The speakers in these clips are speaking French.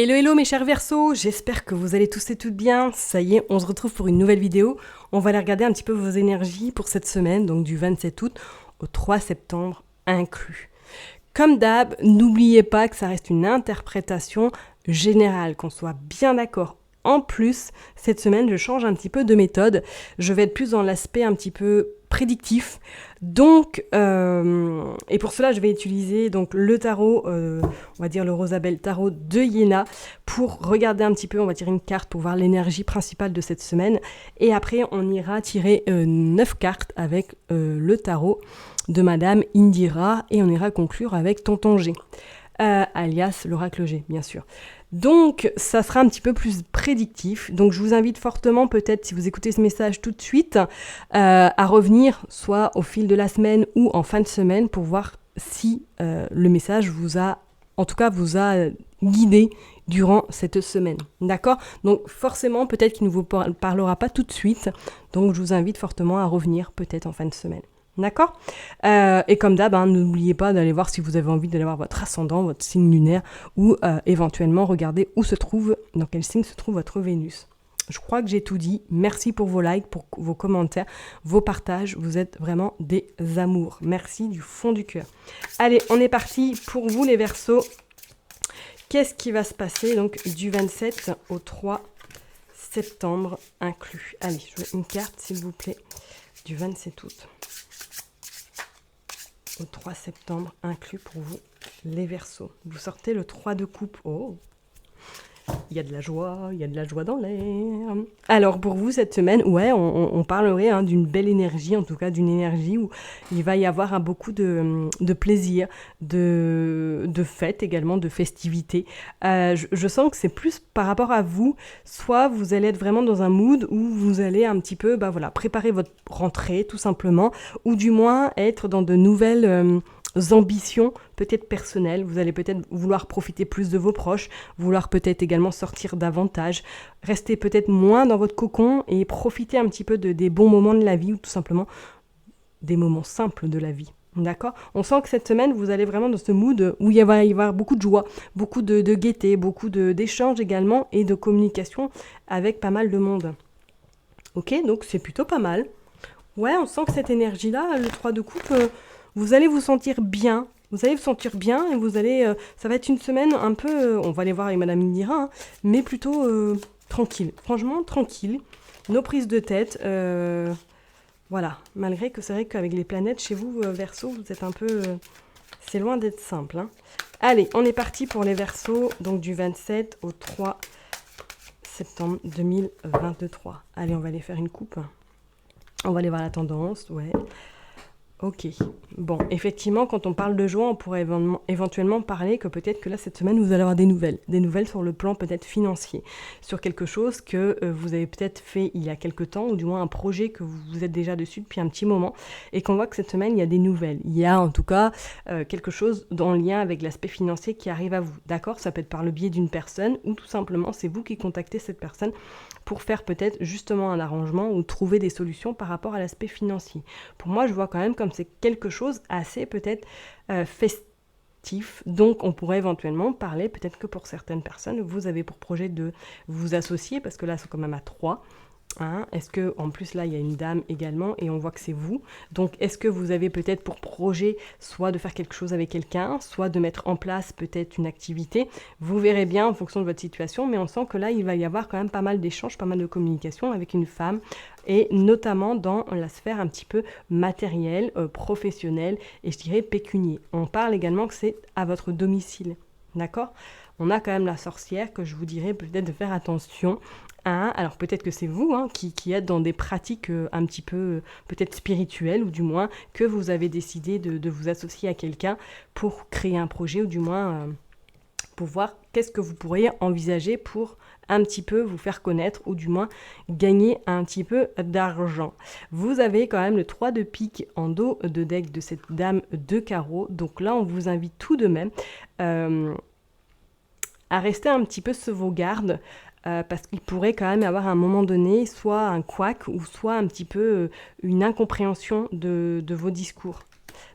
Hello hello mes chers Verseaux, j'espère que vous allez tous et toutes bien. Ça y est, on se retrouve pour une nouvelle vidéo. On va aller regarder un petit peu vos énergies pour cette semaine, donc du 27 août au 3 septembre inclus. Comme d'hab, n'oubliez pas que ça reste une interprétation générale, qu'on soit bien d'accord. En plus, cette semaine, je change un petit peu de méthode. Je vais être plus dans l'aspect un petit peu prédictif. Donc, et pour cela, je vais utiliser donc le tarot, on va dire le Rosabelle tarot de Iéna, pour regarder un petit peu, on va tirer une carte pour voir l'énergie principale de cette semaine. Et après, on ira tirer 9 cartes avec le tarot de Madame Indira et on ira conclure avec Tonton G, alias l'oracle G, bien sûr. Donc, ça sera un petit peu plus prédictif. Donc, je vous invite fortement, peut-être, si vous écoutez ce message tout de suite, à revenir soit au fil de la semaine ou en fin de semaine pour voir si le message vous a guidé durant cette semaine. D'accord ? Donc, forcément, peut-être qu'il ne vous parlera pas tout de suite. Donc, je vous invite fortement à revenir peut-être en fin de semaine. D'accord ? Et comme d'hab, n'oubliez pas d'aller voir si vous avez envie d'aller voir votre ascendant, votre signe lunaire, ou éventuellement regarder dans quel signe se trouve votre Vénus. Je crois que j'ai tout dit. Merci pour vos likes, pour vos commentaires, vos partages. Vous êtes vraiment des amours. Merci du fond du cœur. Allez, on est parti pour vous les Verseaux. Qu'est-ce qui va se passer donc du 27 au 3 septembre inclus ? Allez, je veux une carte s'il vous plaît du 27 août. Au 3 septembre, inclus pour vous, les Verseaux. Vous sortez le 3 de coupe. Oh, il y a de la joie dans l'air. Alors, pour vous, cette semaine, on parlerait d'une belle énergie, en tout cas d'une énergie où il va y avoir beaucoup de plaisir, de fêtes également, de festivités. Je sens que c'est plus par rapport à vous, soit vous allez être vraiment dans un mood où vous allez un petit peu préparer votre rentrée, tout simplement, ou du moins être dans de nouvelles ambitions peut-être personnelles. Vous allez peut-être vouloir profiter plus de vos proches, vouloir peut-être également sortir davantage, rester peut-être moins dans votre cocon et profiter un petit peu des bons moments de la vie ou tout simplement des moments simples de la vie. D'accord ? On sent que cette semaine, vous allez vraiment dans ce mood où il va y avoir beaucoup de joie, beaucoup de gaieté, beaucoup d'échanges également et de communication avec pas mal de monde. Ok, donc c'est plutôt pas mal. Ouais, on sent que cette énergie-là, le 3 de coupe, vous allez vous sentir bien. Vous allez vous sentir bien et vous allez... ça va être une semaine un peu... on va aller voir avec Madame Indira, mais plutôt tranquille. Franchement, tranquille. Nos prises de tête. Voilà. Malgré que c'est vrai qu'avec les planètes, chez vous, Verseaux, vous êtes un peu... c'est loin d'être simple. Allez, on est parti pour les Verseaux, donc du 27 au 3 septembre 2023. Allez, on va aller faire une coupe. On va aller voir la tendance, ouais. Ok. Bon, effectivement, quand on parle de joie, on pourrait éventuellement parler que peut-être que là, cette semaine, vous allez avoir des nouvelles. Des nouvelles sur le plan peut-être financier. Sur quelque chose que vous avez peut-être fait il y a quelque temps, ou du moins un projet que vous êtes déjà dessus depuis un petit moment, et qu'on voit que cette semaine, il y a des nouvelles. Il y a en tout cas quelque chose en lien avec l'aspect financier qui arrive à vous. D'accord ? Ça peut être par le biais d'une personne, ou tout simplement, c'est vous qui contactez cette personne pour faire peut-être justement un arrangement ou trouver des solutions par rapport à l'aspect financier. Pour moi, je vois quand même comme c'est quelque chose assez peut-être festif, donc on pourrait éventuellement parler, peut-être que pour certaines personnes, vous avez pour projet de vous associer, parce que là, c'est quand même à 3. Est-ce que, en plus là, il y a une dame également, et on voit que c'est vous. Donc, est-ce que vous avez peut-être pour projet soit de faire quelque chose avec quelqu'un, soit de mettre en place peut-être une activité. Vous verrez bien en fonction de votre situation, mais on sent que là, il va y avoir quand même pas mal d'échanges, pas mal de communication avec une femme, et notamment dans la sphère un petit peu matérielle, professionnelle, et je dirais pécunier. On parle également que c'est à votre domicile, d'accord ? On a quand même la sorcière que je vous dirais peut-être de faire attention. Alors peut-être que c'est vous qui êtes dans des pratiques un petit peu peut-être spirituelles, ou du moins que vous avez décidé de vous associer à quelqu'un pour créer un projet, ou du moins pour voir qu'est-ce que vous pourriez envisager pour un petit peu vous faire connaître, ou du moins gagner un petit peu d'argent. Vous avez quand même le 3 de pique en dos de deck de cette dame de carreau, donc là on vous invite tout de même à rester un petit peu sur vos gardes, parce qu'il pourrait quand même avoir à un moment donné soit un couac, ou soit un petit peu une incompréhension de vos discours.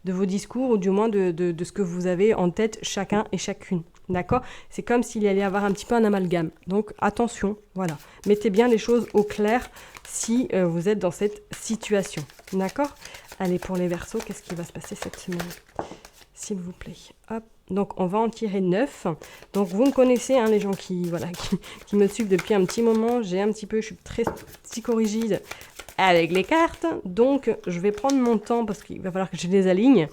De vos discours, ou du moins de ce que vous avez en tête chacun et chacune. D'accord? C'est comme s'il allait y avoir un petit peu un amalgame. Donc attention, voilà. Mettez bien les choses au clair si vous êtes dans cette situation. D'accord? Allez, pour les Verseaux, qu'est-ce qui va se passer cette semaine? S'il vous plaît. Hop. Donc on va en tirer 9. Donc vous me connaissez, hein, les gens qui me suivent depuis un petit moment. Je suis très psychorigide avec les cartes. Donc je vais prendre mon temps parce qu'il va falloir que je les aligne.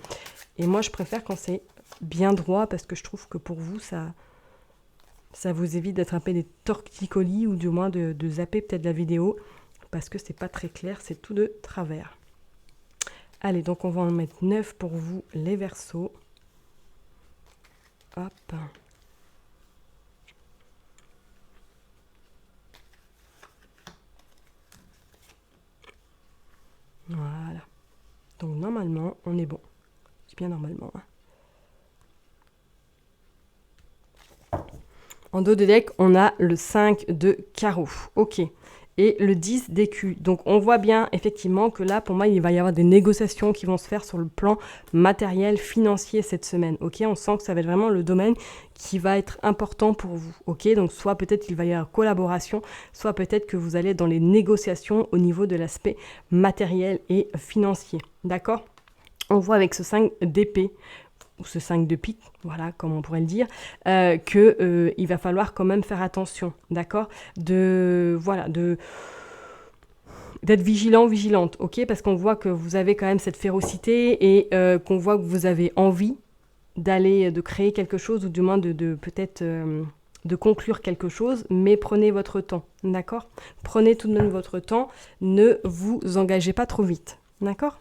Et moi je préfère quand c'est bien droit parce que je trouve que pour vous ça vous évite d'attraper des torticolis ou du moins de zapper peut-être la vidéo parce que c'est pas très clair, c'est tout de travers. Allez, donc on va en mettre 9 pour vous les Verseaux. Hop. Voilà. Donc normalement, on est bon. C'est bien normalement. En dos de deck, on a le 5 de carreau. Ok. Et le 10 d'écu. Donc on voit bien effectivement que là, pour moi, il va y avoir des négociations qui vont se faire sur le plan matériel, financier cette semaine. Ok, on sent que ça va être vraiment le domaine qui va être important pour vous. Ok, donc soit peut-être qu'il va y avoir collaboration, soit peut-être que vous allez dans les négociations au niveau de l'aspect matériel et financier. D'accord? On voit avec ce 5 d'épée, ou ce 5 de pique, voilà, comme on pourrait le dire, il va falloir quand même faire attention, d'accord, d'être vigilante, ok, parce qu'on voit que vous avez quand même cette férocité et qu'on voit que vous avez envie de créer quelque chose ou du moins de peut-être de conclure quelque chose, mais prenez votre temps, d'accord? Prenez tout de même votre temps, ne vous engagez pas trop vite, d'accord?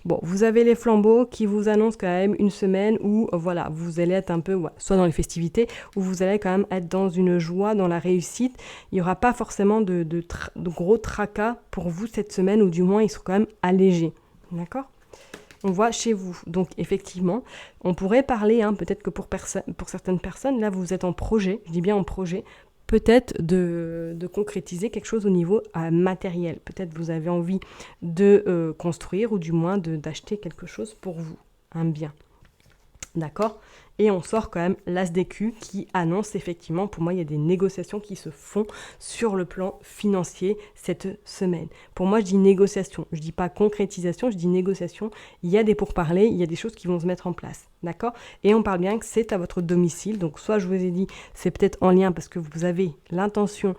Bon, vous avez les flambeaux qui vous annoncent quand même une semaine où, voilà, vous allez être un peu, soit dans les festivités, où vous allez quand même être dans une joie, dans la réussite. Il n'y aura pas forcément de gros tracas pour vous cette semaine, ou du moins, ils sont quand même allégés. D'accord? On voit chez vous. Donc, effectivement, on pourrait parler, hein, peut-être que pour certaines personnes, là, vous êtes en projet, je dis bien en projet, peut-être de concrétiser quelque chose au niveau matériel. Peut-être vous avez envie de construire ou du moins d'acheter quelque chose pour vous, un bien. D'accord? Et on sort quand même l'As d'écu qui annonce effectivement, pour moi, il y a des négociations qui se font sur le plan financier cette semaine. Pour moi, je dis négociation, je dis pas concrétisation, je dis négociation. Il y a des pourparlers, il y a des choses qui vont se mettre en place. D'accord? Et on parle bien que c'est à votre domicile. Donc, soit je vous ai dit, c'est peut-être en lien parce que vous avez l'intention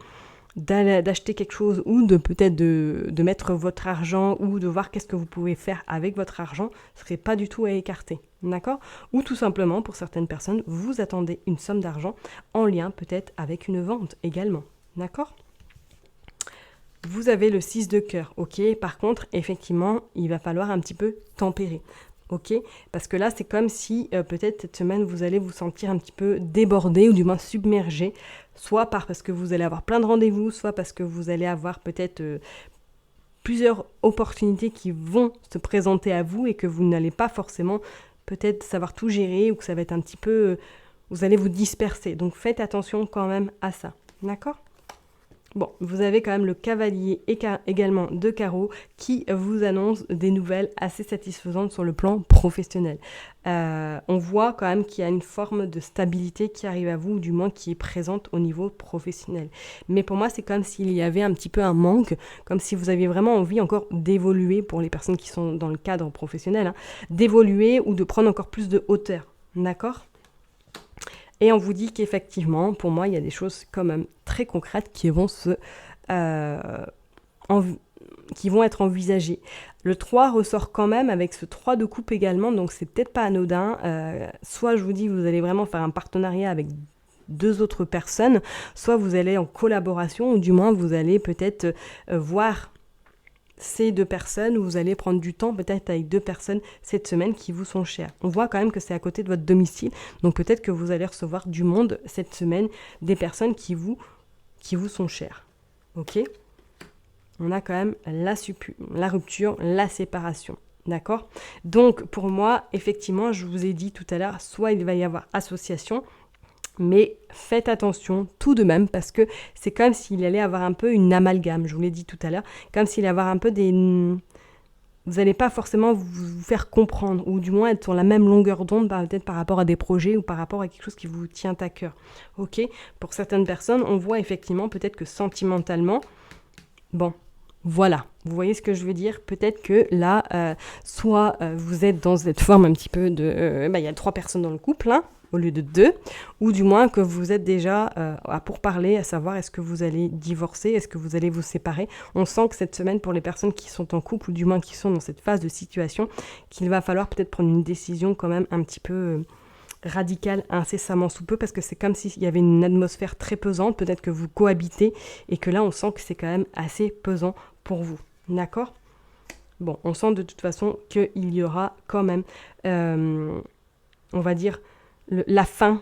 d'acheter quelque chose ou de peut-être de mettre votre argent ou de voir qu'est-ce que vous pouvez faire avec votre argent, ce serait pas du tout à écarter, d'accord? Ou tout simplement, pour certaines personnes, vous attendez une somme d'argent en lien peut-être avec une vente également, d'accord? Vous avez le 6 de cœur, ok? Par contre, effectivement, il va falloir un petit peu tempérer. Ok, parce que là, c'est comme si peut-être cette semaine, vous allez vous sentir un petit peu débordé ou du moins submergé, soit parce que vous allez avoir plein de rendez-vous, soit parce que vous allez avoir peut-être plusieurs opportunités qui vont se présenter à vous et que vous n'allez pas forcément peut-être savoir tout gérer ou que ça va être un petit peu... vous allez vous disperser. Donc faites attention quand même à ça. D'accord ? Bon, vous avez quand même le cavalier également de carreau qui vous annonce des nouvelles assez satisfaisantes sur le plan professionnel. On voit quand même qu'il y a une forme de stabilité qui arrive à vous, ou du moins qui est présente au niveau professionnel. Mais pour moi, c'est comme s'il y avait un petit peu un manque, comme si vous aviez vraiment envie encore d'évoluer, pour les personnes qui sont dans le cadre professionnel, hein, d'évoluer ou de prendre encore plus de hauteur. D'accord ? Et on vous dit qu'effectivement, pour moi, il y a des choses quand même très concrètes qui vont qui vont être envisagées. Le 3 ressort quand même avec ce 3 de coupe également, donc c'est peut-être pas anodin. Soit je vous dis, vous allez vraiment faire un partenariat avec 2 autres personnes, soit vous allez en collaboration, ou du moins vous allez peut-être voir ces 2 personnes, où vous allez prendre du temps peut-être avec 2 personnes cette semaine qui vous sont chères. On voit quand même que c'est à côté de votre domicile, donc peut-être que vous allez recevoir du monde cette semaine, des personnes qui vous sont chères. Ok ? On a quand même la rupture, la séparation. D'accord ? Donc pour moi, effectivement, je vous ai dit tout à l'heure, soit il va y avoir association, mais faites attention tout de même parce que c'est comme s'il allait avoir un peu une amalgame, je vous l'ai dit tout à l'heure, comme s'il allait avoir un peu vous n'allez pas forcément vous faire comprendre, ou du moins être sur la même longueur d'onde, peut-être par rapport à des projets ou par rapport à quelque chose qui vous tient à cœur. Ok ? Pour certaines personnes, on voit effectivement peut-être que sentimentalement, bon, voilà, vous voyez ce que je veux dire ? Peut-être que là, soit vous êtes dans cette forme un petit peu de... il y a 3 personnes dans le couple, hein, au lieu de 2, ou du moins que vous êtes déjà à pourparler, à savoir est-ce que vous allez divorcer, est-ce que vous allez vous séparer. On sent que cette semaine, pour les personnes qui sont en couple, ou du moins qui sont dans cette phase de situation, qu'il va falloir peut-être prendre une décision quand même un petit peu... radicale incessamment sous peu, parce que c'est comme s'il y avait une atmosphère très pesante, peut-être que vous cohabitez, et que là on sent que c'est quand même assez pesant pour vous, d'accord ? Bon, on sent de toute façon qu'il y aura quand même, on va dire, la fin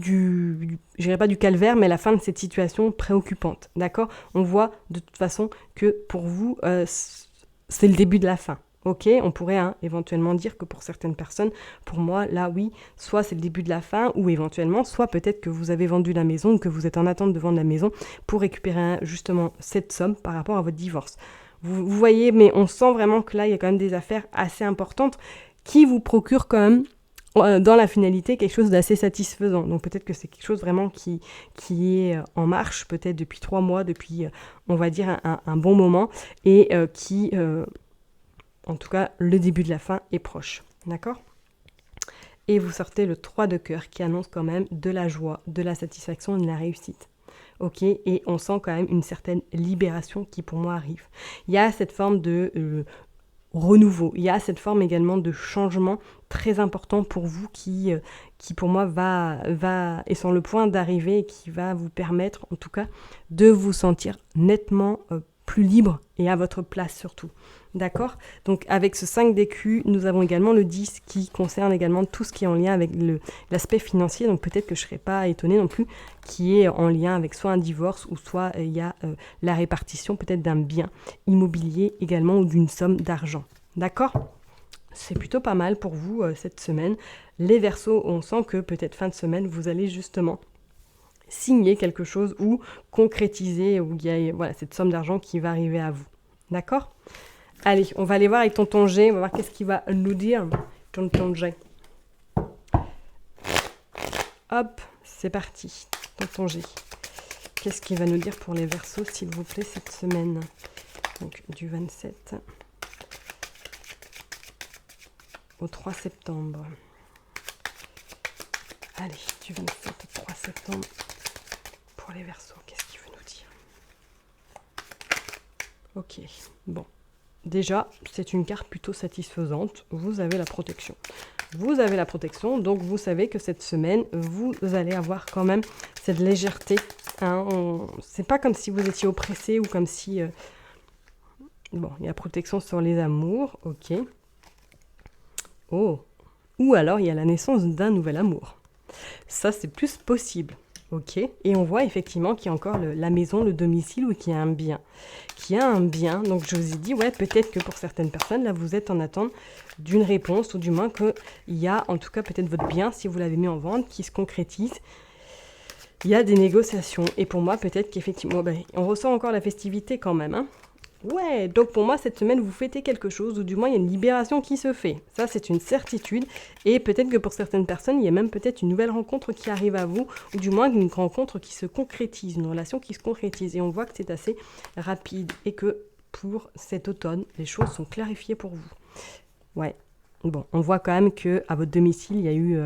je dirais pas du calvaire, mais la fin de cette situation préoccupante, d'accord ? On voit de toute façon que pour vous, c'est le début de la fin. Ok, on pourrait éventuellement dire que pour certaines personnes, pour moi, là oui, soit c'est le début de la fin, ou éventuellement, soit peut-être que vous avez vendu la maison, ou que vous êtes en attente de vendre la maison pour récupérer justement cette somme par rapport à votre divorce. Vous voyez, mais on sent vraiment que là, il y a quand même des affaires assez importantes qui vous procurent quand même, dans la finalité, quelque chose d'assez satisfaisant. Donc peut-être que c'est quelque chose vraiment qui est en marche, peut-être depuis 3 mois, depuis, on va dire, un bon moment, et qui... en tout cas, le début de la fin est proche, d'accord ? Et vous sortez le 3 de cœur qui annonce quand même de la joie, de la satisfaction et de la réussite. Ok ? Et on sent quand même une certaine libération qui pour moi arrive. Il y a cette forme de renouveau, il y a cette forme également de changement très important pour vous qui pour moi va est sur le point d'arriver et qui va vous permettre en tout cas de vous sentir nettement plus libre et à votre place surtout. D'accord ? Donc avec ce 5 d'écus, nous avons également le 10 qui concerne également tout ce qui est en lien avec l'aspect financier. Donc peut-être que je ne serais pas étonnée non plus, qui est en lien avec soit un divorce ou soit il y a la répartition peut-être d'un bien immobilier également ou d'une somme d'argent. D'accord ? C'est plutôt pas mal pour vous cette semaine. Les Verseaux, on sent que peut-être fin de semaine, vous allez justement signer quelque chose ou concrétiser, ou il y a cette somme d'argent qui va arriver à vous. D'accord ? Allez, on va aller voir avec Tonton G, on va voir qu'est-ce qu'il va nous dire, Tonton G. Hop, c'est parti, Tonton G. Qu'est-ce qu'il va nous dire pour les Verseaux, s'il vous plaît, cette semaine ? Donc, du 27 au 3 septembre. Allez, du 27 au 3 septembre pour les Verseaux, qu'est-ce qu'il veut nous dire ? Ok, bon. Déjà, c'est une carte plutôt satisfaisante. Vous avez la protection. Vous avez la protection, donc vous savez que cette semaine, vous allez avoir quand même cette légèreté. C'est pas comme si vous étiez oppressé ou comme si... Bon, il y a la protection sur les amours, ok. Oh, ou alors il y a la naissance d'un nouvel amour. Ça, c'est plus possible. Ok, et on voit effectivement qu'il y a encore la maison, le domicile, ou qu'il y a un bien. Qu'il y a un bien, donc je vous ai dit, ouais, peut-être que pour certaines personnes, là, vous êtes en attente d'une réponse, ou du moins qu'il y a, en tout cas, peut-être votre bien, si vous l'avez mis en vente, qui se concrétise. Il y a des négociations, et pour moi, peut-être qu'effectivement, on ressent encore la festivité quand même, hein. Ouais, donc pour moi, cette semaine, vous fêtez quelque chose, ou du moins, il y a une libération qui se fait. Ça, c'est une certitude. Et peut-être que pour certaines personnes, il y a même peut-être une nouvelle rencontre qui arrive à vous, ou du moins une rencontre qui se concrétise, une relation qui se concrétise. Et on voit que c'est assez rapide, et que pour cet automne, les choses sont clarifiées pour vous. Ouais, bon, on voit quand même qu'à votre domicile, il y a eu...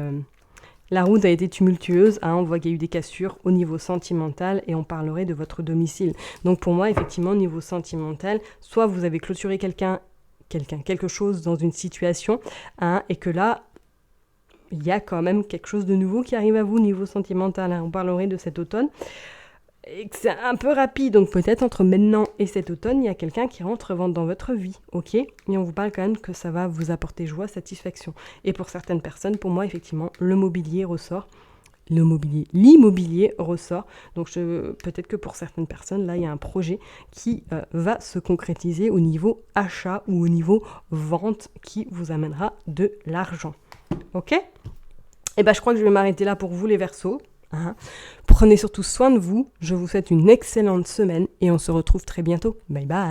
La route a été tumultueuse, on voit qu'il y a eu des cassures au niveau sentimental et on parlerait de votre domicile. Donc pour moi, effectivement, au niveau sentimental, soit vous avez clôturé quelque chose dans une situation, et que là, il y a quand même quelque chose de nouveau qui arrive à vous au niveau sentimental. On parlerait de cet automne. Et que c'est un peu rapide, donc peut-être entre maintenant et cet automne, il y a quelqu'un qui rentre dans votre vie, ok ? Et on vous parle quand même que ça va vous apporter joie, satisfaction. Et pour certaines personnes, pour moi, effectivement, l'immobilier ressort. L'immobilier ressort. Donc peut-être que pour certaines personnes, là, il y a un projet qui va se concrétiser au niveau achat ou au niveau vente qui vous amènera de l'argent. Ok ? Et je crois que je vais m'arrêter là pour vous, les Verseaux. Prenez surtout soin de vous, je vous souhaite une excellente semaine et on se retrouve très bientôt. Bye bye.